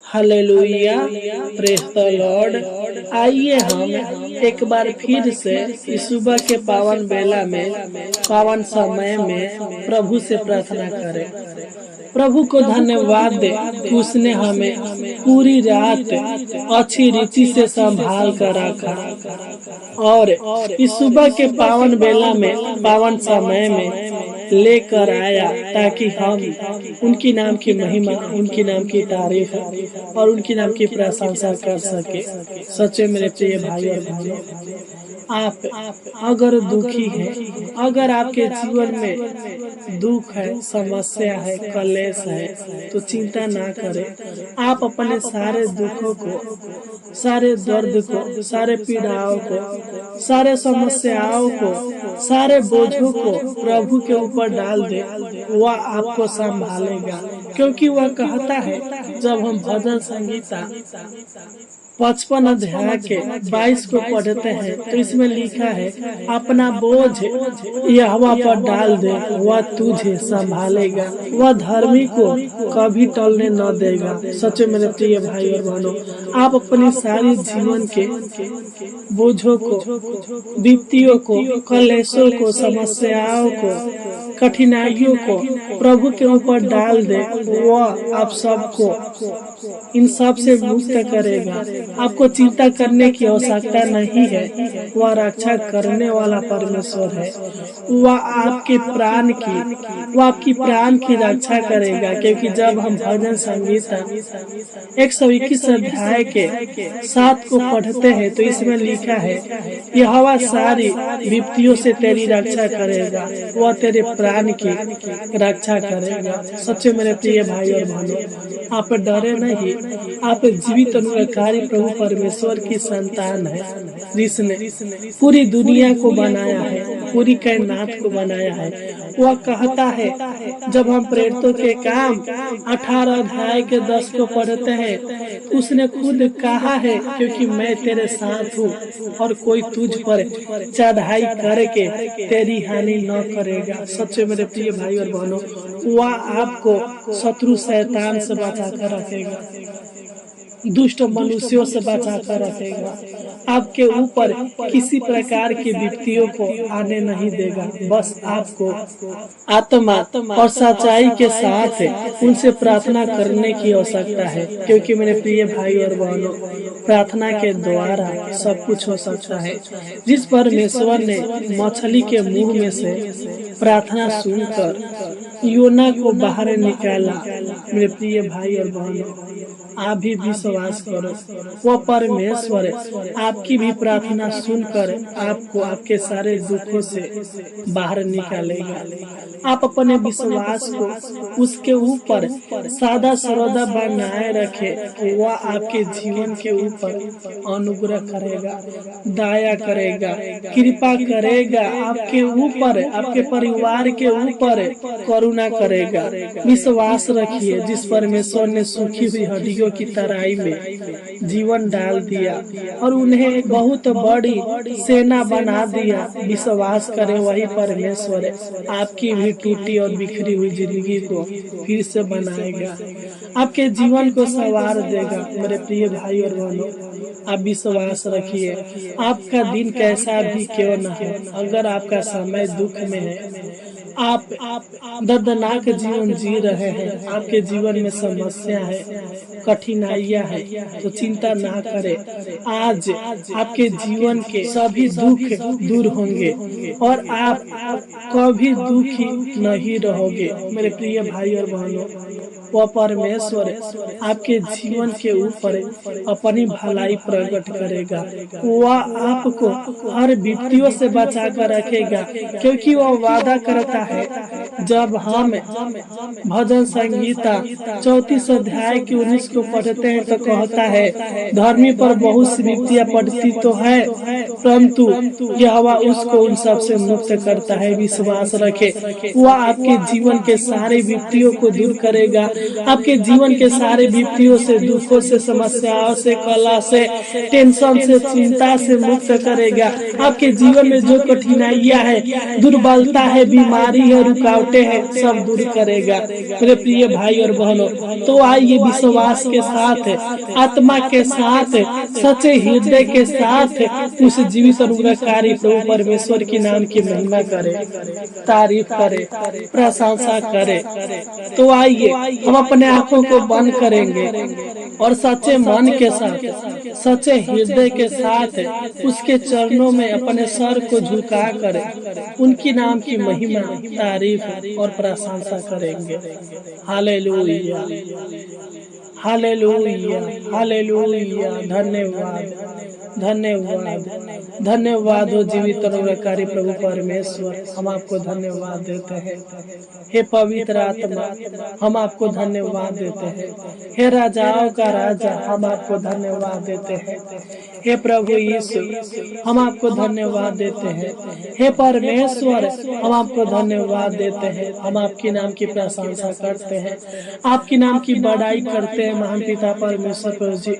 Hallelujah, praise the Lord. आइए हम एक बार फिर से इस सुबह के पावन बेला में, पावन समय में प्रभु से प्रार्थना करें। प्रभु को धन्यवाद दे, उसने हमें पूरी रात अच्छी रीति से संभाल कर रखा और इस सुबह के पावन बेला में, पावन समय में लेकर आया ताकि हम उनकी नाम की महिमा, उनकी नाम की तारीफ और उनकी नाम की प्रशंसा कर सके। सच्चे मेरे प्रिय भाई और बहनों, आप अगर दुखी हैं, अगर आपके जीवन में दुख है, समस्या है, कलेश है, तो चिंता ना करें। आप अपने सारे दुखों को, सारे दर्द को, सारे पीड़ाओं को, सारे समस्याओं को, सारे बोझों को प्रभु के ऊपर डाल दे। वह आपको संभालेगा, क्योंकि वह कहता है, जब हम भजन संगीता 55 अध्याय के 22 को पढ़ते हैं तो इसमें लिखा है, अपना बोझ यहोवा पर डाल दे, वह तुझे संभालेगा, वह धर्मी को कभी टलने न देगा। सच्चे मेरे प्रिय भाई और बहनों, आप अपनी सारी जीवन के बोझों को, विपत्तियों को, कलेशों को, समस्याओं को, कठिनाइयों को प्रभु के ऊपर डाल दे। वह आप सबको इन सब से मुक्त करेगा। आपको चिंता करने की आवश्यकता नहीं है। वह रक्षा करने वाला परमेश्वर है। वह आपके प्राण की, वह आपकी प्राण की रक्षा करेगा। क्योंकि जब हम भजन संगीता 121 अध्याय के 7 को पढ़ते हैं तो इसमें लिखा है, यहोवा सारी विपत्तियों से तेरी रक्षा करेगा, वह तेरे प्राण की रक्षा करेगा। सच्चे मेरे प्रिय भाई और बहनों, आप डरे नहीं। आप जीवित अनुग्रहकारी प्रभु परमेश्वर की संतान है, जिसने पूरी दुनिया को बनाया है, पूरी कायनात को बनाया है। वह कहता है, जब हम प्रेरितों के काम 18 अध्याय के 10 को पढ़ते हैं, उसने खुद कहा है, क्योंकि मैं तेरे साथ हूँ और कोई तुझ पर चढ़ाई करके तेरी हानि न करेगा। सच्चे मेरे प्रिय भाई और बहनों, वह आपको शत्रु शैतान से बचा कर रखेगा, दुष्ट मनुष्यों से बचा कर रखेगा। आपके ऊपर किसी प्रकार की विपत्तियों को आने नहीं देगा। बस आपको आत्मा और सच्चाई के साथ उनसे प्रार्थना करने की आवश्यकता है। क्योंकि मेरे प्रिय भाई और बहनों, प्रार्थना के द्वारा सब कुछ हो सकता है। जिस परमेश्वर ने मछली के मुंह में से प्रार्थना सुनकर योना को बाहर निकाला, मेरे प्रिय भाई और बहनों, आप भी विश्वास करो, वह परमेश्वर आपकी भी प्रार्थना सुनकर आपको आपके सारे दुखों से बाहर निकालेगा। आप अपने विश्वास को उसके ऊपर सादा सर्वदा बनाए रखे। वह आपके जीवन के ऊपर अनुग्रह करेगा, दया करेगा, कृपा करेगा, आपके ऊपर, आपके परिवार के ऊपर करुणा करेगा। विश्वास रखिए, जिस परमेश्वर ने सूखी हुई हड्डियों की तराई में जीवन डाल दिया और उन्हें बहुत बड़ी सेना बना दिया, विश्वास करें, वही परमेश्वर आपकी भी टूटी और बिखरी हुई जिंदगी को फिर से बनाएगा, आपके जीवन को संवार देगा। मेरे प्रिय भाई और बहनों, आप विश्वास रखिए, आपका दिन कैसा भी क्यों न हो, अगर आपका समय दुख में है, आप दर्दनाक जीवन जी रहे हैं, आपके जीवन में समस्या है, कठिनाइयां है, तो चिंता ना करें। आज आपके जीवन के सभी दुख दूर होंगे और आप कभी दुखी नहीं रहोगे। मेरे प्रिय भाई और बहनों, वह परमेश्वर आपके जीवन के ऊपर अपनी भलाई प्रकट करेगा। वह आपको हर विपत्तियों से बचा कर रखेगा, क्योंकि वह वादा करता है। जब हम भजन संगीता 34 अध्याय के 19 को पढ़ते हैं तो कहता है, धर्मी पर बहुत सी विपत्तियां पड़ती तो है, परंतु यहोवा उसको उन सब से मुक्त करता है। विश्वास रखे, वह आपके जीवन के सारे विपत्तियों को दूर करेगा आपके जीवन के सारे विपत्तियों से, दुखों से, समस्याओं से, कला से, टेंशन से, चिंता से मुक्त करेगा। आपके जीवन में जो कठिनाइयां है, दुर्बलता है, बीमारी है, रुकावटें हैं, सब दूर करेगा। मेरे प्रिय भाई और बहनों, तो आइए विश्वास के साथ, आत्मा के साथ, सच्चे हृदय के साथ उस जीवित अनुग्रहकारी प्रभु परमेश्वर के नाम की महिमा करे, तारीफ करे, प्रशंसा करे। तो आइए हम अपने आंखों को बंद करेंगे और सच्चे मन के साथ, सच्चे हृदय के साथ उसके चरणों में अपने सर को झुका कर उनकी नाम की महिमा, तारीफ और प्रशंसा करेंगे। Hallelujah, hallelujah, hallelujah. धन्यवाद, धन्यवाद, धन्यवाद हो जीवित अनुग्रहकारी प्रभु परमेश्वर, हम आपको धन्यवाद देते हैं। हे पवित्र आत्मा, हम आपको धन्यवाद देते हैं। हे राजाओं का राजा, हम आपको धन्यवाद देते हैं। हे प्रभु यीशु, हम आपको धन्यवाद देते हैं। हे परमेश्वर, हम आपको धन्यवाद देते हैं। हम आपके नाम की प्रशंसा करते हैं, आपके नाम की बड़ाई करते हैं महान पिता परमेश्वर प्रभु जी।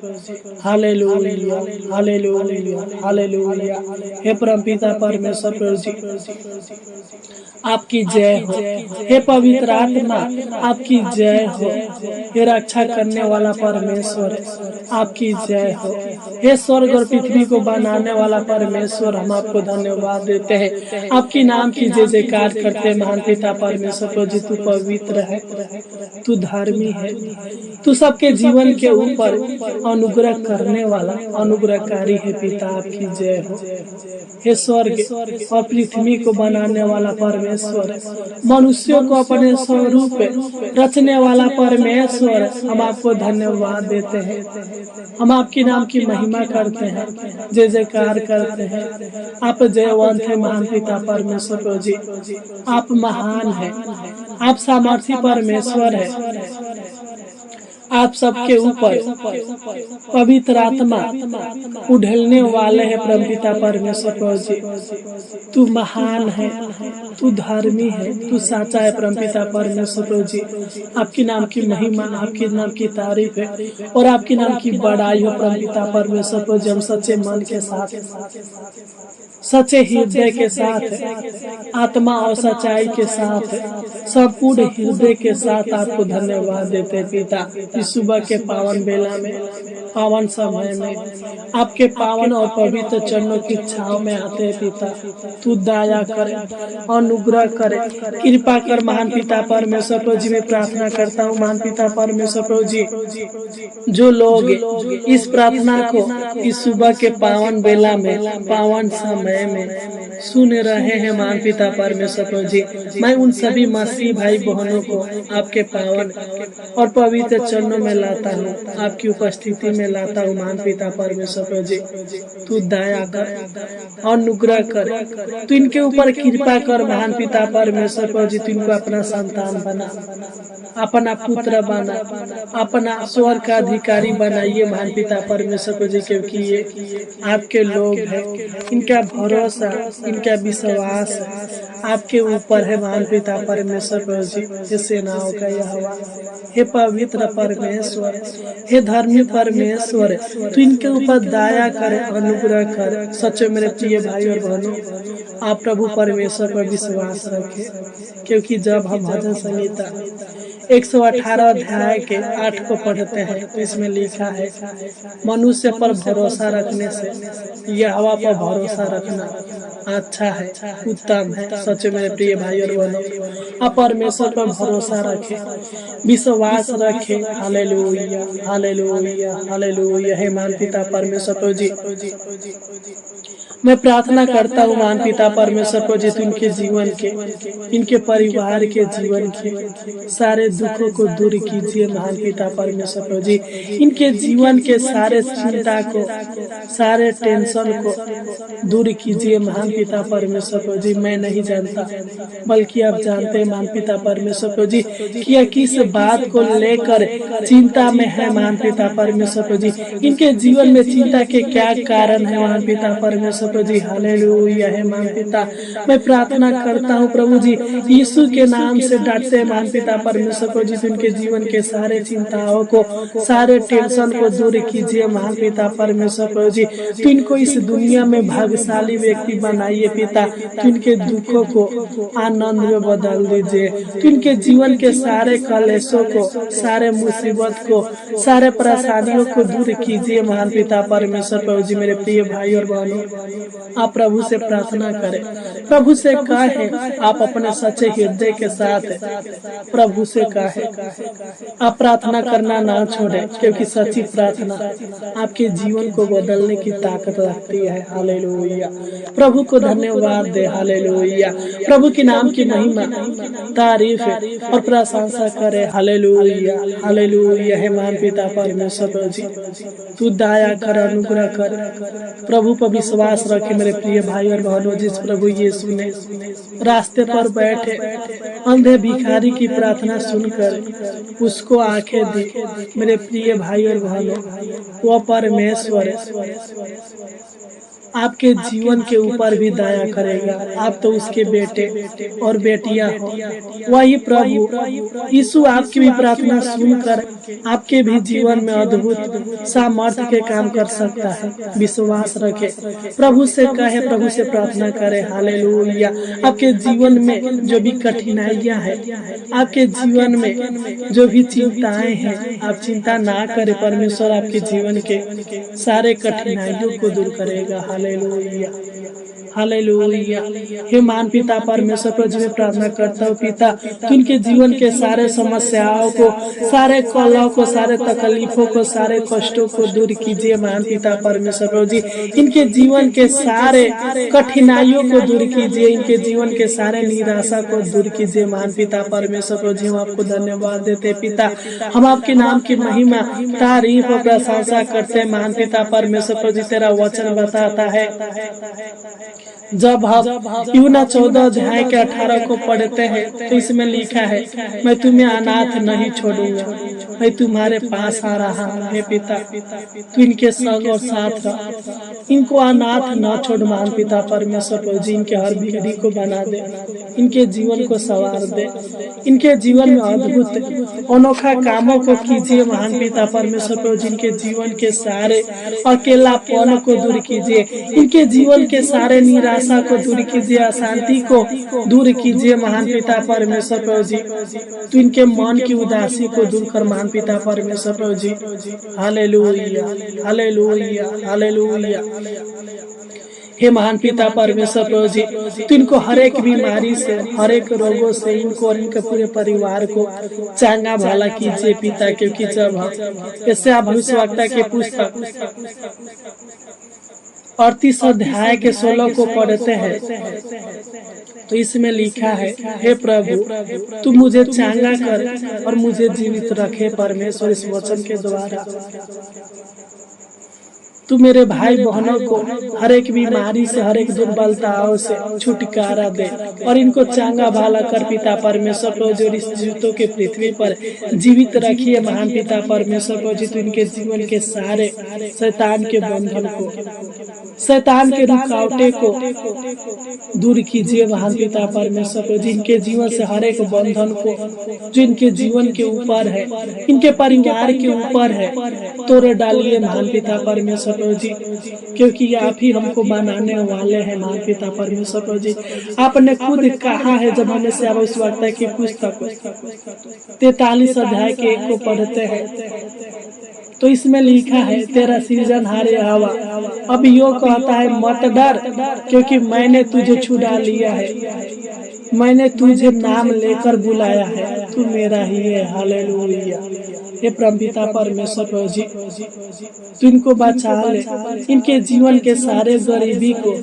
Hallelujah, hallelujah, hallelujah. हे परम पिता परमेश्वर प्रभु जी, आपकी जय हो। हे पवित्र आत्मा, आपकी जय हो। हे रक्षा करने वाला परमेश्वर, आपकी जय हो। हे स्वर्ग और पृथ्वी को बनाने वाला परमेश्वर, हम आपको धन्यवाद देते हैं। आपके नाम की जय जयकार करते हैं महान पिता परमेश्वर प्रभु जी। तू पवित्र है, तू धर्मी है, तू सबके जीवन के ऊपर अनुग्रह करने वाला अनुग्रहकारी है पिता, आपकी जय हो। हे स्वर्ग और पृथ्वी को बनाने वाला परमेश्वर, मनुष्यों को अपने स्वरूप रचने वाला परमेश्वर, हम आपको धन्यवाद देते हैं। हम आपके नाम की महिमा करते हैं, जय जयकार करते हैं। आप जयवंत है महान पिता परमेश्वर प्रभु जी, आप महान है, आप सामर्थी परमेश्वर है। आप सबके ऊपर पवित्र आत्मा उड़ने वाले हैं परमपिता परमेश्वर प्रभु जी। तू महान है, तू धर्मी है, तू साचा है परमपिता परमेश्वर प्रभु जी। आपके नाम की महिमा, आपके नाम की तारीफ है और आपके नाम की बड़ाई हो परमपिता परमेश्वर प्रभु जी। हम सच्चे मन के साथ, सच्चे हृदय के साथ, आत्मा और सच्चाई के साथ, संपूर्ण हृदय के साथ आपको धन्यवाद देते पिता। इस सुबह के पावन बेला में, पावन समय में, आपके पावन और पवित्र चरणों की छाव में आते हैं पिता। तू दया करे, अनुग्रह करे, कृपा कर महान पिता परमेश्वर प्रभु जी। मैं प्रार्थना करता हूँ महान पिता परमेश्वर प्रभु जी, जो लोग इस प्रार्थना को इस सुबह के पावन बेला में, पावन समय में सुन रहे हैं महान पिता परमेश्वर प्रभु जी, मैं उन सभी मसीह भाई बहनों को आपके पावन और पवित्र चरणों में लाता हूँ, आपकी उपस्थिति में लाता हूँ महान पिता परमेश्वर प्रभु जी। तू दया कर, अनुग्रह कर, तू इनके ऊपर कृपा कर महान पिता परमेश्वर प्रभु जी। तू इनको अपना संतान बना, अपना पुत्र बना, अपना स्वर्ग का अधिकारी बनाइए महान पिता परमेश्वर प्रभु जी, क्योंकि ये आपके लोग हैं। इनका भरोसा, इनका विश्वास आपके ऊपर है महान पिता परमेश्वर प्रभु जी। हे सेनाओं का यहोवा, हे पवित्र परमेश्वर, हे धर्मी परमेश्वर, तू इनके ऊपर दया करे, अनुग्रह कर। सच्चे मेरे प्रिय भाई और बहनों, आप प्रभु परमेश्वर पर विश्वास रखें, क्योंकि जब हम भजन संहिता 118 अध्याय के 8 को पढ़ते हैं तो इसमें लिखा है, मनुष्य पर भरोसा रखने से यहोवा पर भरोसा रखना अच्छा है, उत्तम है। सच मेरे प्रिय भाई और बहनों, आप परमेश्वर पर भरोसा रखें, विश्वास रखें। Hallelujah, hallelujah, hallelujah. हे महान पिता परमेश्वर प्रभु जी, मैं प्रार्थना करता हूँ महान पिता परमेश्वर प्रभु जी, इनके जीवन के, इनके परिवार के जीवन के सारे दुखों को दूर कीजिए महान पिता परमेश्वर प्रभु जी। इनके जीवन के सारे चिंता को, सारे टेंशन को दूर कीजिए महान पिता परमेश्वर प्रभु जी। मैं नहीं जानता, बल्कि आप जानते हैं महान पिता परमेश्वर प्रभु जी कि यह किस बात को लेकर चिंता में है महान पिता परमेश्वर प्रभु जी। इनके जीवन में चिंता के क्या कारण है महान पिता परमेश्वर परमेश्वर प्रभु जी। हालेलुया है महान पिता, मैं प्रार्थना करता हूँ प्रभु जी, यीशु के नाम से डांटते हैं महान पिता परमेश्वर प्रभु जी। उनके जीवन के सारे चिंताओं को, सारे टेंशन को दूर कीजिए महान पिता परमेश्वर प्रभु जी। तो इनको इस दुनिया में भाग्यशाली व्यक्ति बनाइए पिता, तो इनके दुखों को आनंद में बदल दीजिए। तो इनके जीवन के सारे कलेशों को, सारे मुसीबत को, सारे परेशानियों को दूर कीजिए महान पिता परमेश्वर प्रभु जी। मेरे प्रिय भाई और बहनों, आप प्रभु से प्रार्थना करें, प्रभु से कहे, आप अपने सच्चे हृदय के साथ प्रभु से कहे, आप प्रार्थना करना ना छोड़े, क्योंकि सच्ची प्रार्थना आपके जीवन को बदलने की ताकत रखती है। हालेलुया, प्रभु को धन्यवाद दे। हालेलुया, प्रभु के नाम की महिमा, तारीफ और प्रशंसा करे। हालेलुया, हालेलुया है महान पिता परमेश्वर प्रभु जी। तू दया कर, अनुग्रह कर, प्रभु पर विश्वास रखे मेरे प्रिय भाई और बहनों। जिस प्रभु यीशु ने रास्ते पर बैठे अंधे भिखारी की प्रार्थना सुनकर उसको आंखें दी, मेरे प्रिय भाई और बहनों, वो परमेश्वर आपके जीवन के ऊपर भी दया करेगा। आप तो उसके बेटे और बेटियां हो। वही प्रभु यीशु आपकी भी प्रार्थना सुनकर आपके भी जीवन में अद्भुत सामर्थ्य के काम कर सकता है। विश्वास रखे, प्रभु से कहे, प्रभु से प्रार्थना करे। हालेलुया, आपके जीवन में जो भी कठिनाइयां हैं, आपके जीवन में जो भी चिंताएं हैं, आप चिंता ना करें, परमेश्वर आपके जीवन के सारे कठिनाइयों को दूर करेगा। Hallelujah, hallelujah. हे महान पिता परमेश्वर प्रभु मैं प्रार्थना करता हूँ पिता, कि उनके जीवन के सारे समस्याओं को, सारे कलह को, सारे तकलीफों को, सारे कष्टों को दूर कीजिए महान पिता परमेश्वर प्रभु जी। इनके जीवन के सारे कठिनाइयों को दूर कीजिए, इनके जीवन के सारे निराशा को दूर कीजिए महान पिता परमेश्वर प्रभु जी। हम आपको धन्यवाद देते पिता, हम आपके नाम की महिमा, तारीफ और प्रशंसा करते हैं महान पिता परमेश्वर प्रभु जी। तेरा वचन बताता है, जब हम यूहन्ना 14 अध्याय के 18 को पढ़ते हैं तो इसमें लिखा है, मैं तुम्हें अनाथ नहीं छोड़ूंगा, मैं तुम्हारे पास आ रहा हूँ। हे पिता, तू इनके संग और साथ रह, इनको अनाथ न छोड़ महान पिता परमेश्वर प्रभु जी। इनके हर बिगड़ी को बना दे, इनके जीवन को संवार दे, इनके जीवन में अद्भुत अनोखा कामों को कीजिए महान पिता परमेश्वर प्रभु जी। इनके जीवन के सारे अकेलापन को दूर कीजिए, इनके जीवन के सारे आशा को दूर कीजिए, अशांति को दूर कीजिए महान पिता परमेश्वर प्रभु जी। तो इनके मन की उदासी को दूर कर महान पिता परमेश्वर प्रभु जी। Hallelujah, hallelujah, hallelujah. हे महान पिता परमेश्वर प्रभु जी, तो इनको हर एक बीमारी से, हर एक रोगों से इनको और इनके पूरे परिवार को चंगा भला कीजिए पिता। क्योंकि जब हम ऐसे भविष्यवक्ता के पुस्तक 38 अध्याय के 16 को पढ़ते हैं तो इसमें लिखा है, हे प्रभु तू मुझे चंगा कर और मुझे जीवित रखे। परमेश्वर इस वचन के द्वारा तू मेरे भाई बहनों को हर एक बीमारी से, हर एक दुर्बलताओं से छुटकारा दे और इनको चंगा भला कर पिता परमेश्वर प्रभु जी। इस जीवितों के पृथ्वी पर जीवित रखिए महान पिता परमेश्वर प्रभु जी। तो इनके जीवन के सारे शैतान के बंधन को, शैतान के रुकावटे को दूर कीजिए महान पिता परमेश्वर प्रभु जी। इनके जीवन से हर एक बंधन को जो इनके जीवन के ऊपर है, इनके परिवार के ऊपर है, तोड़ डालिए महान पिता परमेश्वर प्रभु जी। क्योंकि आप ही हमको बनाने वाले हैं महान पिता परमेश्वर प्रभु जी। आपने खुद कहा है, जब हमें से भविष्यवक्ता की पुस्तक 43 अध्याय के 1 को पढ़ते हैं तो इसमें लिखा है, तेरा सृजनहार यहोवा अब यो कहता है, मत डर क्योंकि मैंने तुझे छुड़ा लिया है, मैंने तुझे नाम लेकर बुलाया है, तू मेरा ही है। हालेलुया। हे परमपिता परमेश्वर प्रभु जी, तू इनको बचा ले, इनके जीवन के सारे गरीबी को,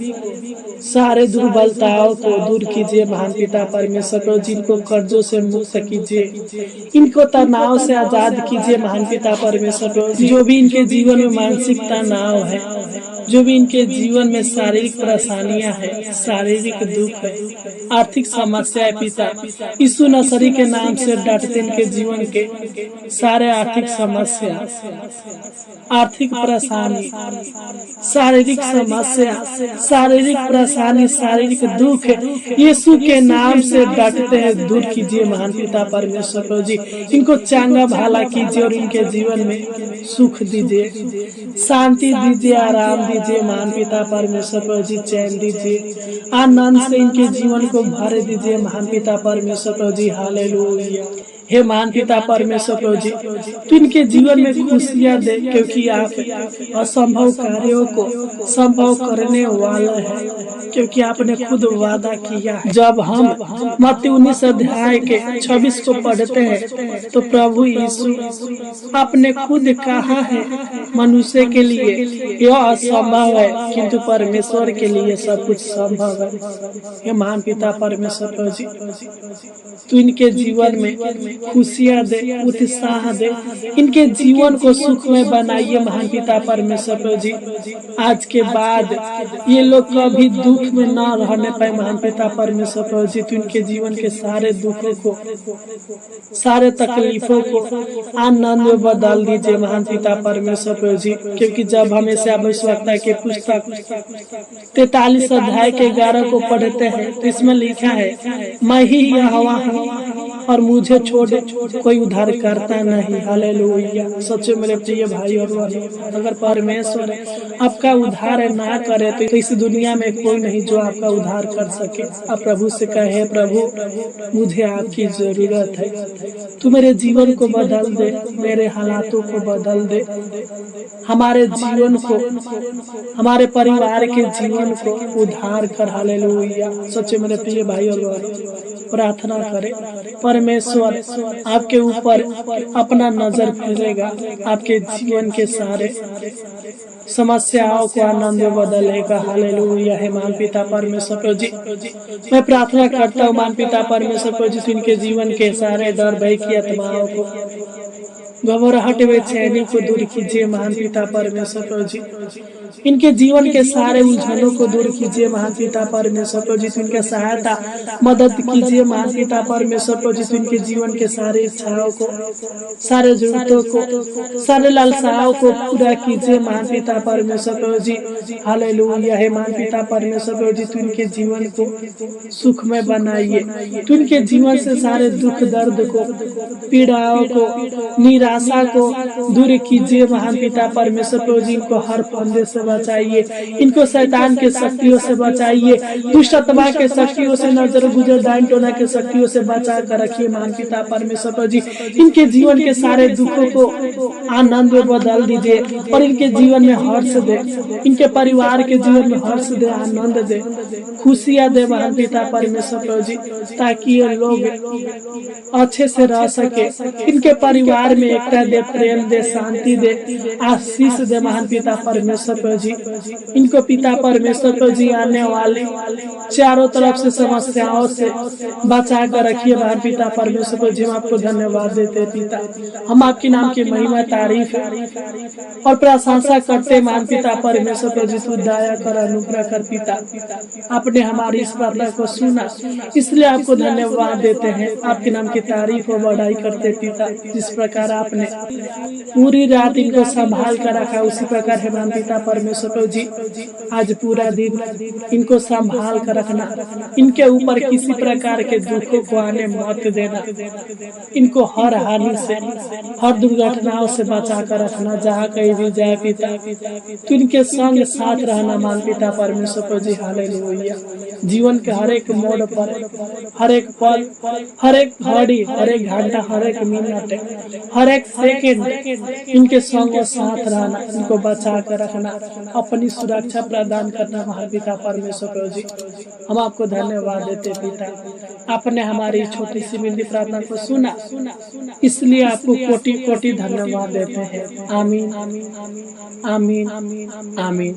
सारे दुर्बलताओं को दूर कीजिए महान पिता परमेश्वर प्रभु जी। इनको कर्जों से मुक्त कीजिए, इनको तनाव से आजाद कीजिए महान पिता परमेश्वर प्रभु जी। जो भी इनके जीवन में मानसिक तनाव है, जो भी इनके जीवन में शारीरिक परेशानियां है, शारीरिक दुख है, आर्थिक समस्या है पिता, यीशु नसरी के नाम से डांटते इनके जीवन के सारे सारे आर्थिक समस्या, आर्थिक परेशानी, शारीरिक समस्या, शारीरिक परेशानी, शारीरिक दुख यीशु के नाम से डटते हैं, दूर कीजिए महान पिता परमेश्वर प्रभु जी। इनको चांगा भाला कीजिए और इनके जीवन में सुख दीजिए, शांति दीजिए, आराम दीजिए महान पिता परमेश्वर प्रभु जी। चैन दीजिए, आनंद से इनके जीवन को भर दीजिए महान पिता परमेश्वर प्रभु जी। हालेलुया। हे महान पिता परमेश्वर प्रभु जी, तो इनके जीवन में खुशियां दे, क्योंकि आप असंभव कार्यों को संभव करने वाला है, क्योंकि आपने खुद वादा किया। जब हम मत्ती 19 अध्याय के 26 को पढ़ते हैं तो प्रभु यीशु आपने खुद कहा है, मनुष्य के लिए यह असंभव है किंतु परमेश्वर के लिए सब कुछ संभव है। हे महान पिता परमेश्वर प्रभु जी, तो इनके जीवन में खुशियां दे, उत्साह दे, इनके जीवन को सुखमय बनाइए महान पिता परमेश्वर प्रभु जी। आज के बाद ये लोग कभी दुख में न रहने पाए महान पिता परमेश्वर प्रभु जी। तो इनके जीवन के सारे दुखों को, सारे तकलीफों को आनंद में बदल दीजिए महान पिता परमेश्वर प्रभु जी। क्योंकि जब हम ऐसे भविष्यवक्ता के पुस्तक 43 अध्याय के 11 को पढ़ते हैं तो इसमें लिखा है, मैं ही यहोवा हूँ और मुझे छोड़ कोई उद्धार करता नहीं। हालेलुया। सच्चे मेरे प्रिय भाई और बहनों, अगर परमेश्वर आपका उद्धार ना करे तो इस दुनिया में कोई नहीं जो आपका उद्धार कर सके। अब प्रभु से कहे, प्रभु मुझे आपकी जरूरत है, तू मेरे जीवन को बदल दे, मेरे हालातों को बदल दे, हमारे जीवन को, हमारे परिवार के जीवन को उद्धार कर। हालेलुया। सच्चे मेरे प्रिय भाई और बहनों, प्रार्थना करें, परमेश्वर आपके ऊपर अपना नजर फेरेगा, आपके जीवन के सारे समस्याओं को आनंद में बदलेगा। हालेलुया। है महान पिता परमेश्वर प्रभु जी, मैं प्रार्थना करता हूँ महान पिता परमेश्वर प्रभु जी, इनके जीवन के सारे डर भय की आत्माओं को, घबराहट बेचैनी को दूर कीजिए महान पिता परमेश्वर प्रभु जी। इनके जीवन के सारे उलझनों को दूर कीजिए महान पिता परमेश्वर प्रभु जी। इनके सहायता मदद कीजिए महान पिता परमेश्वर प्रभु जी। इनके जीवन के सारे इच्छाओं को, सारे जरूरतों को, सारे लालसाओं को पूरा कीजिए महान पिता परमेश्वर प्रभु जी। हालेलुया। है महान पिता परमेश्वर प्रभु जी, इनके जीवन को सुखमय बनाइए। तो इनके जीवन से सारे दुख दर्द को, पीड़ाओं को, निराशा को दूर कीजिए महान पिता परमेश्वर प्रभु जी। इनको हर फंदे से बचाइए, इनको शैतान के शक्तियों से बचाइए, दुष्ट आत्मा के शक्तियों से, नजर गुजर दाइन टोना के शक्तियों से बचा कर रखिए महान पिता परमेश्वर प्रभु जी। इनके जीवन के सारे दुखों को आनंद में बदल दीजिए और इनके जीवन में हर्ष दे, इनके परिवार के जीवन में हर्ष दे, आनंद दे, खुशियां दे महान पिता परमेश्वर प्रभु जी, ताकि ये लोग अच्छे से रह सके। इनके परिवार में एकता दे, प्रेम दे, शांति दे, आशीष दे महान पिता परमेश्वर प्रभु जी। इनको पिता परमेश्वर प्रभु जी आने वाले चारों तरफ से समस्याओं से बचा कर रखिए महान पिता परमेश्वर प्रभु जी। हम आपको धन्यवाद देते पिता, हम आपके नाम की महिमा तारीफ और प्रशंसा करते महान पिता परमेश्वर प्रभु जी। तू दया कर, अनुग्रह कर पिता, आपने हमारी इस प्रार्थना को सुना, इसलिए आपको धन्यवाद देते हैं, आपके नाम की तारीफ और बढ़ाई करते पिता। जिस प्रकार आपने पूरी रात इनको संभाल कर रखा, उसी प्रकार है महान पिता परमेश्वर प्रभु जी, आज पूरा दिन इनको संभाल कर रखना, इनके ऊपर किसी प्रकार के दुखों को आने मत देना, इनको हर हानि से, हर दुर्घटनाओं से बचा कर रखना। जहाँ कहीं भी जाए पिता, तो इनके संग साथ रहना महान पिता परमेश्वर प्रभु जी। हालेलुया। जीवन के हर एक मोड़ पर, हर एक पल, हर एक घड़ी, हर एक घंटा, हर एक मिनट, हर एक सेकंड इनके संग साथ रहना, इनको बचा कर रखना, अपनी सुरक्षा प्रदान करना महान पिता परमेश्वर प्रभु जी। हम आपको धन्यवाद देते पिता, आपने हमारी छोटी सी विनती प्रार्थना को सुना, इसलिए आपको कोटि कोटि धन्यवाद देते हैं। आमीन, आमीन, आमीन, आमीन।